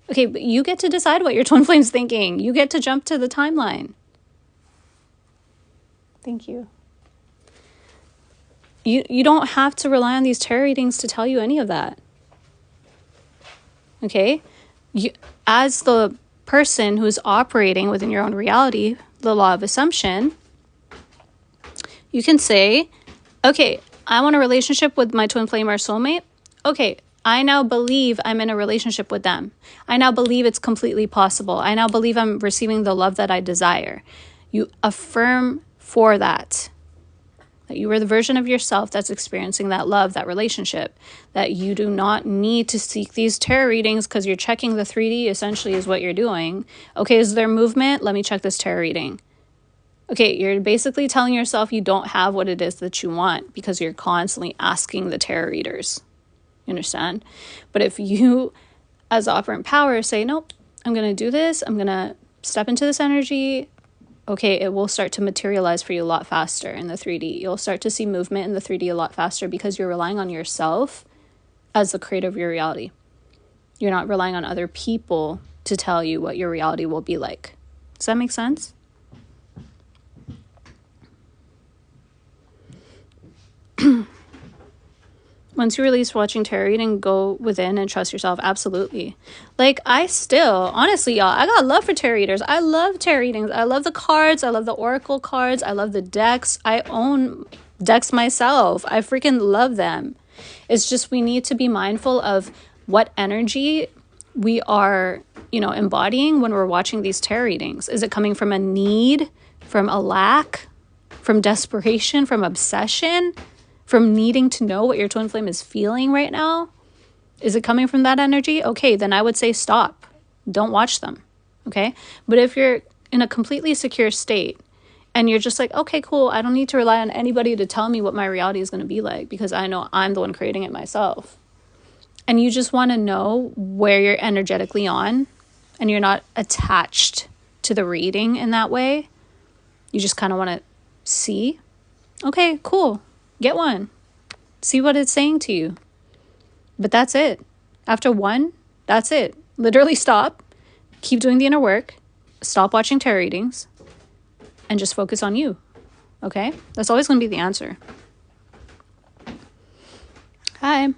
Okay, but you get to decide what your twin flame's thinking. You get to jump to the timeline. Thank you. You don't have to rely on these tarot readings to tell you any of that. Okay? As the person who's operating within your own reality, the law of assumption, you can say, okay, I want a relationship with my twin flame or soulmate. Okay, I now believe I'm in a relationship with them. I now believe it's completely possible. I now believe I'm receiving the love that I desire. You affirm for that you are the version of yourself that's experiencing that love, that relationship, that you do not need to seek these tarot readings because you're checking the 3D essentially is what you're doing. Okay, is there movement? Let me check this tarot reading. Okay, you're basically telling yourself you don't have what it is that you want because you're constantly asking the tarot readers. You understand? But if you, as operant power, say, nope, I'm going to do this, I'm going to step into this energy, okay, it will start to materialize for you a lot faster in the 3D. You'll start to see movement in the 3D a lot faster because you're relying on yourself as the creator of your reality. You're not relying on other people to tell you what your reality will be like. Does that make sense? Once you release watching tarot reading, go within and trust yourself. Absolutely. Like, I still, honestly, y'all, I got love for tarot readers. I love tarot readings. I love the cards. I love the oracle cards. I love the decks. I own decks myself. I freaking love them. It's just we need to be mindful of what energy we are, embodying when we're watching these tarot readings. Is it coming from a need, from a lack, from desperation, from obsession? From needing to know what your twin flame is feeling right now? Is it coming from that energy? Okay, then I would say stop. Don't watch them. Okay? But if you're in a completely secure state and you're just like, okay, cool, I don't need to rely on anybody to tell me what my reality is going to be like because I know I'm the one creating it myself. And you just want to know where you're energetically on and you're not attached to the reading in that way. You just kind of want to see. Okay, cool. Get one. See what it's saying to you. But that's it. After one, that's it. Literally stop. Keep doing the inner work. Stop watching tarot readings. And just focus on you. Okay? That's always going to be the answer. Hi.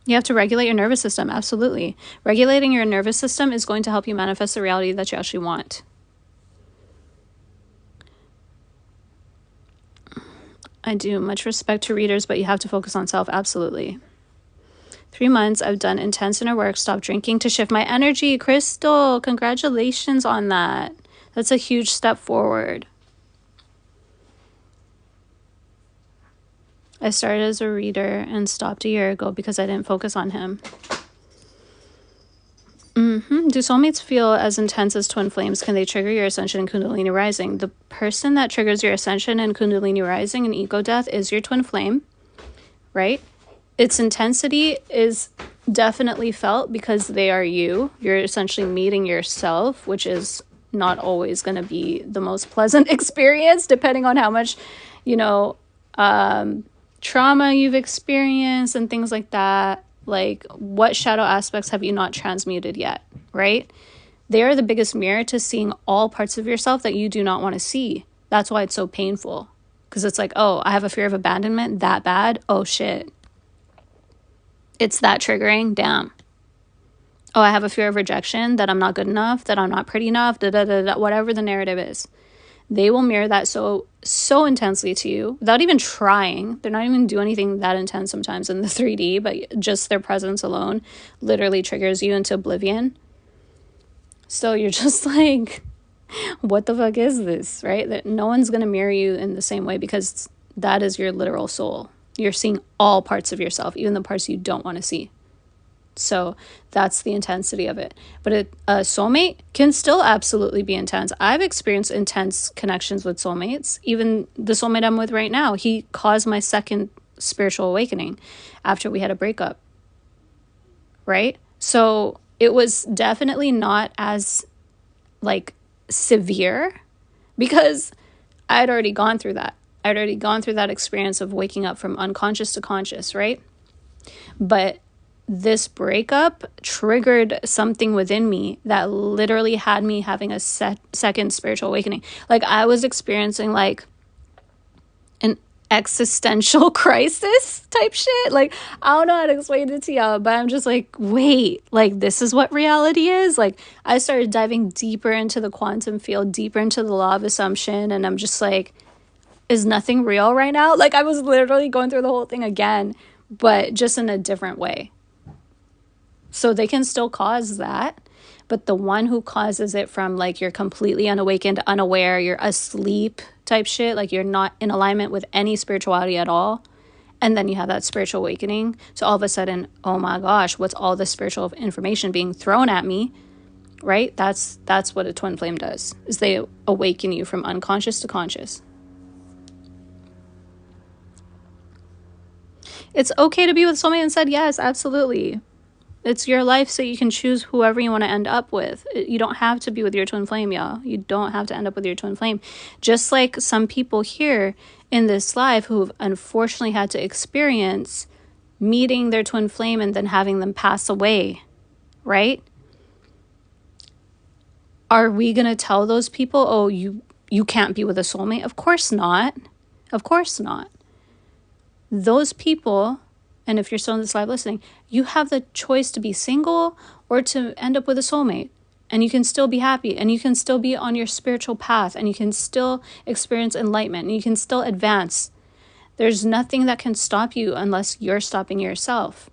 You have to regulate your nervous system. Absolutely. Regulating your nervous system is going to help you manifest the reality that you actually want. I do. Much respect to readers, but you have to focus on self. Absolutely. 3 months, I've done intense inner work, stopped drinking to shift my energy. Crystal, congratulations on that. That's a huge step forward. I started as a reader and stopped a year ago because I didn't focus on him. Do soulmates feel as intense as twin flames? Can they trigger your ascension and kundalini rising? The person that triggers your ascension and kundalini rising and ego death is your twin flame, right? Its intensity is definitely felt because they are you. You're essentially meeting yourself, which is not always going to be the most pleasant experience, depending on how much, trauma you've experienced and things like that. Like, what shadow aspects have you not transmuted yet, right? They are the biggest mirror to seeing all parts of yourself that you do not want to see. That's why it's so painful. Because it's like, oh, I have a fear of abandonment that bad? Oh, shit. It's that triggering? Damn. Oh, I have a fear of rejection, that I'm not good enough, that I'm not pretty enough, whatever the narrative is. They will mirror that so intensely to you without even trying. They're not even doing anything that intense sometimes in the 3D, but just their presence alone literally triggers you into oblivion. So you're just like, what the fuck is this, right? That no one's going to mirror you in the same way because that is your literal soul. You're seeing all parts of yourself, even the parts you don't want to see. So that's the intensity of it. But a soulmate can still absolutely be intense. I've experienced intense connections with soulmates. Even the soulmate I'm with right now, he caused my second spiritual awakening after we had a breakup. Right? So it was definitely not as severe because I'd already gone through that. I'd already gone through that experience of waking up from unconscious to conscious, right? But this breakup triggered something within me that literally had me having a second spiritual awakening. I was experiencing an existential crisis type shit. I don't know how to explain it to y'all, but I'm just like, wait, this is what reality is? I started diving deeper into the quantum field, deeper into the law of assumption, and I'm just like, is nothing real right now? I was literally going through the whole thing again, but just in a different way. So they can still cause that, but the one who causes it from you're completely unawakened, unaware, you're asleep type shit, you're not in alignment with any spirituality at all, and then you have that spiritual awakening. So all of a sudden, oh my gosh, what's all this spiritual information being thrown at me, right? That's what a twin flame does, is they awaken you from unconscious to conscious. It's okay to be with soulmate and said yes, absolutely. It's your life, so you can choose whoever you want to end up with. You don't have to be with your twin flame, y'all. You don't have to end up with your twin flame. Just like some people here in this life who've unfortunately had to experience meeting their twin flame and then having them pass away, right? Are we going to tell those people, oh, you can't be with a soulmate? Of course not. Of course not. Those people... And if you're still in this live listening, you have the choice to be single or to end up with a soulmate. And you can still be happy. And you can still be on your spiritual path. And you can still experience enlightenment. And you can still advance. There's nothing that can stop you unless you're stopping yourself.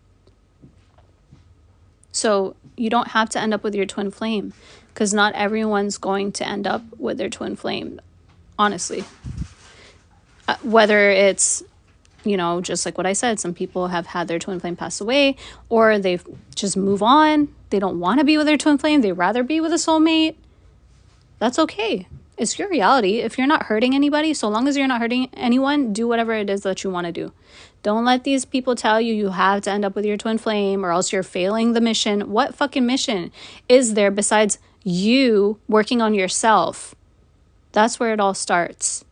So you don't have to end up with your twin flame. Because not everyone's going to end up with their twin flame. Honestly. Whether it's... just like what I said, some people have had their twin flame pass away, or they've just move on. They don't want to be with their twin flame. They'd rather be with a soulmate. That's okay. It's your reality. If you're not hurting anybody, so long as you're not hurting anyone, do whatever it is that you want to do. Don't let these people tell you have to end up with your twin flame or else you're failing the mission. What fucking mission is there besides you working on yourself? That's where it all starts.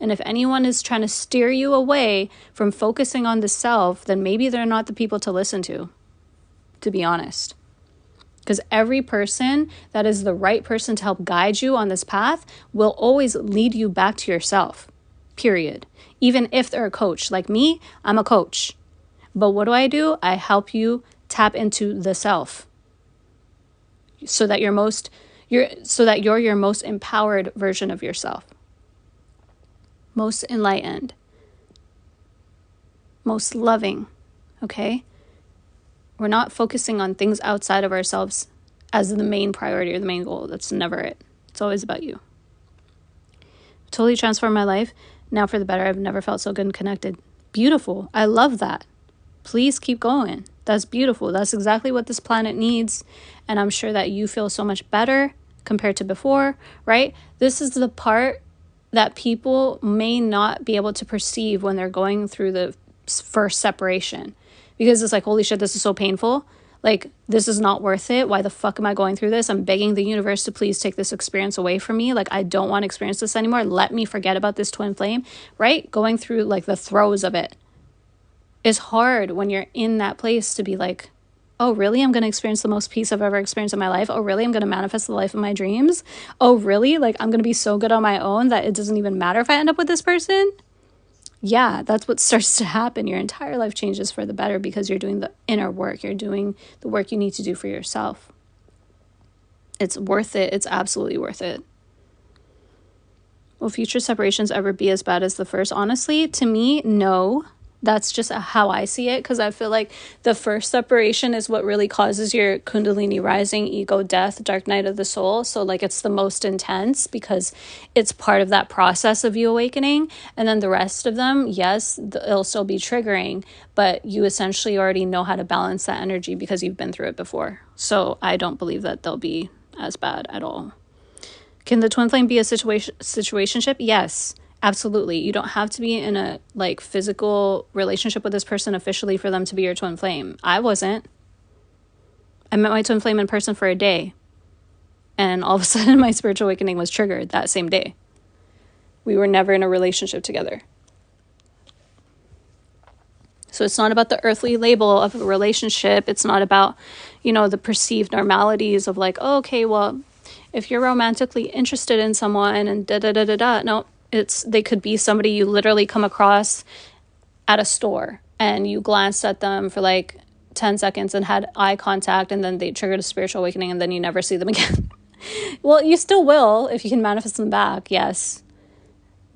And if anyone is trying to steer you away from focusing on the self, then maybe they're not the people to listen to be honest. Because every person that is the right person to help guide you on this path will always lead you back to yourself, period. Even if they're a coach. Like me, I'm a coach. But what do? I help you tap into the self so that you're your most empowered version of yourself. Most enlightened, most loving, okay? We're not focusing on things outside of ourselves as the main priority or the main goal. That's never it. It's always about you. Totally transformed my life. Now for the better. I've never felt so good and connected. Beautiful. I love that. Please keep going. That's beautiful. That's exactly what this planet needs. And I'm sure that you feel so much better compared to before, right? This is the part that people may not be able to perceive when they're going through the first separation. Because it's like, holy shit, this is so painful. Like, this is not worth it. Why the fuck am I going through this? I'm begging the universe to please take this experience away from me. Like, I don't want to experience this anymore. Let me forget about this twin flame, right? Going through like the throes of it is hard when you're in that place to be like, oh, really? I'm going to experience the most peace I've ever experienced in my life. Oh, really? I'm going to manifest the life of my dreams. Oh, really? Like, I'm going to be so good on my own that it doesn't even matter if I end up with this person. Yeah, that's what starts to happen. Your entire life changes for the better because you're doing the inner work. You're doing the work you need to do for yourself. It's worth it. It's absolutely worth it. Will future separations ever be as bad as the first? Honestly, to me, no. That's just how I see it, because I feel like the first separation is what really causes your Kundalini rising, ego death, dark night of the soul. So like it's the most intense because it's part of that process of you awakening. And then the rest of them, yes, it'll still be triggering, but you essentially already know how to balance that energy because you've been through it before. So I don't believe that they'll be as bad at all. Can the twin flame be a situationship? Yes. Absolutely. You don't have to be in a like physical relationship with this person officially for them to be your twin flame. I wasn't. I met my twin flame in person for a day. And all of a sudden my spiritual awakening was triggered that same day. We were never in a relationship together. So it's not about the earthly label of a relationship. It's not about, the perceived normalities of like, oh, okay, well, if you're romantically interested in someone and da-da-da-da-da. No. They could be somebody you literally come across at a store and you glanced at them for like 10 seconds and had eye contact, and then they triggered a spiritual awakening and then you never see them again. Well, you still will if you can manifest them back, yes.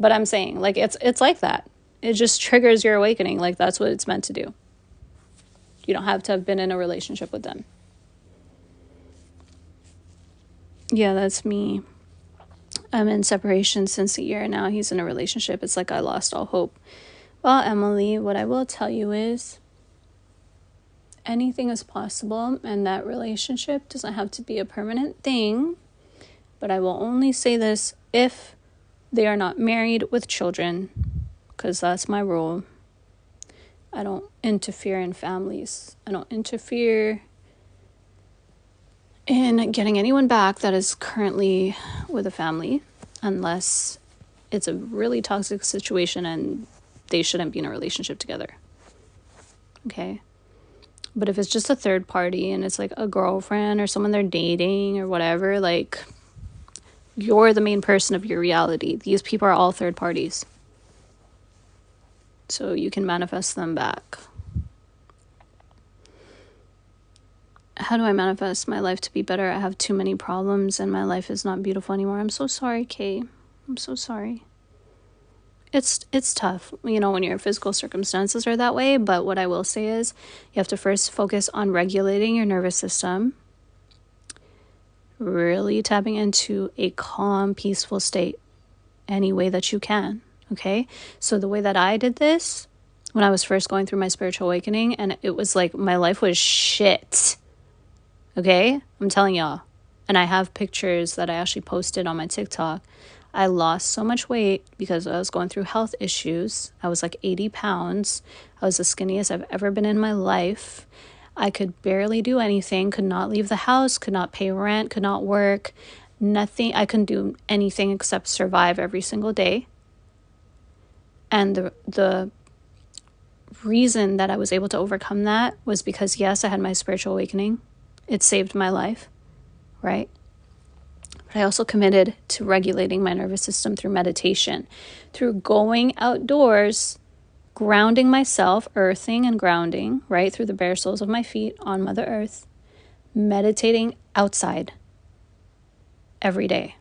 But I'm saying like it's like that. It just triggers your awakening. Like that's what it's meant to do. You don't have to have been in a relationship with them. Yeah, that's me. I'm in separation since a year now. He's in a relationship. It's like I lost all hope. Well, Emily, what I will tell you is anything is possible, and that relationship doesn't have to be a permanent thing. But I will only say this if they are not married with children, because that's my rule. I don't interfere in families. I don't interfere in getting anyone back that is currently with a family, unless it's a really toxic situation and they shouldn't be in a relationship together. Okay? But if it's just a third party and it's like a girlfriend or someone they're dating or whatever, like you're the main person of your reality. These people are all third parties. So you can manifest them back. How do I manifest my life to be better? I have too many problems and my life is not beautiful anymore. I'm so sorry, Kay. I'm so sorry. It's tough, when your physical circumstances are that way. But what I will say is you have to first focus on regulating your nervous system. Really tapping into a calm, peaceful state any way that you can. Okay? So the way that I did this when I was first going through my spiritual awakening, and it was like my life was shit. Okay, I'm telling y'all. And I have pictures that I actually posted on my TikTok. I lost so much weight because I was going through health issues. I was like 80 pounds. I was the skinniest I've ever been in my life. I could barely do anything, could not leave the house, could not pay rent, could not work, nothing. I couldn't do anything except survive every single day. And the reason that I was able to overcome that was because, yes, I had my spiritual awakening. It saved my life, right? But I also committed to regulating my nervous system through meditation, through going outdoors, grounding myself, earthing and grounding, right, through the bare soles of my feet on Mother Earth, meditating outside every day.